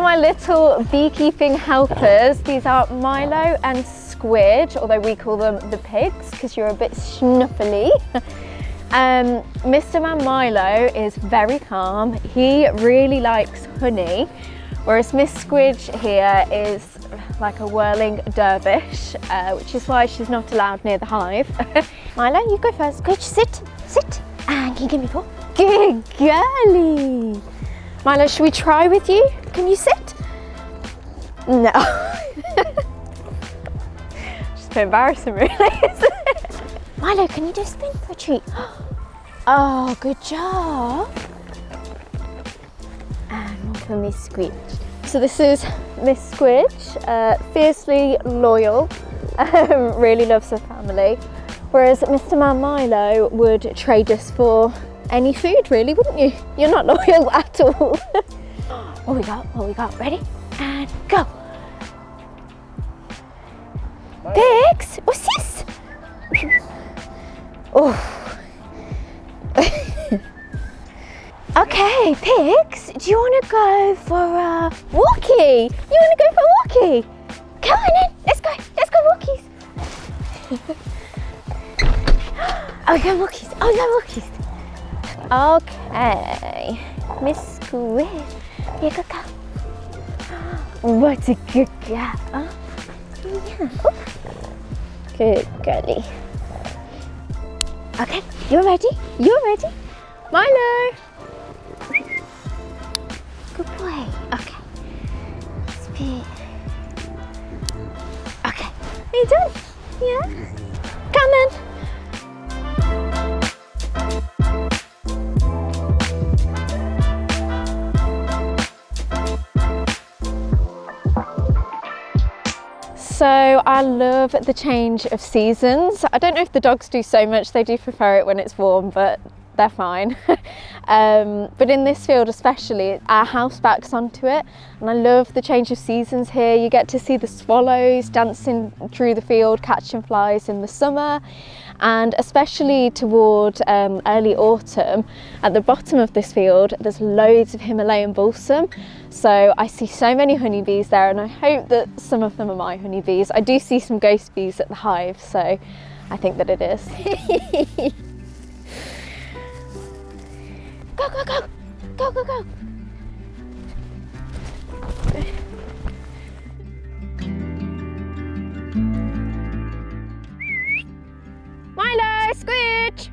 my little beekeeping helpers. These are Milo and Squidge, although we call them the pigs because you're a bit snuffly. Mr. Man Milo is very calm. He really likes honey, whereas Miss Squidge here is like a whirling dervish, which is why she's not allowed near the hive. Milo, you go first. Squidge, sit, and can you give me a paw? Good girly. Milo, should we try with you? Can you sit? No. Just a bit embarrassing, really, isn't it? Milo, can you do a spin for a treat? Oh, good job. And one for Miss Squidge. So this is Miss Squidge, fiercely loyal, really loves her family. Whereas Mr. Man Milo would trade us for any food, really, wouldn't you? You're not loyal at all. What we got, ready? And go. Pigs, what's this? Oh. Okay, pigs, do you want to go for a walkie? You want to go for a walkie? Come on in, let's go walkies. Oh, we got walkies, walkies. Okay, Miss Squidge, here you go. What a good girl. Oh, yeah. Ooh. Good girlie. Okay, you're ready? Milo. Good boy. Okay. Speed. Okay. Are you done? Yeah? Come then. So I love the change of seasons. I don't know if the dogs do so much, they do prefer it when it's warm, but they're fine. But in this field especially, our house backs onto it, and I love the change of seasons here. You get to see the swallows dancing through the field, catching flies in the summer, and especially toward early autumn, at the bottom of this field, there's loads of Himalayan balsam. So I see so many honeybees there, and I hope that some of them are my honeybees. I do see some ghost bees at the hive, so I think that it is. Go, go, go! Go, go, go! Milo, Squidge!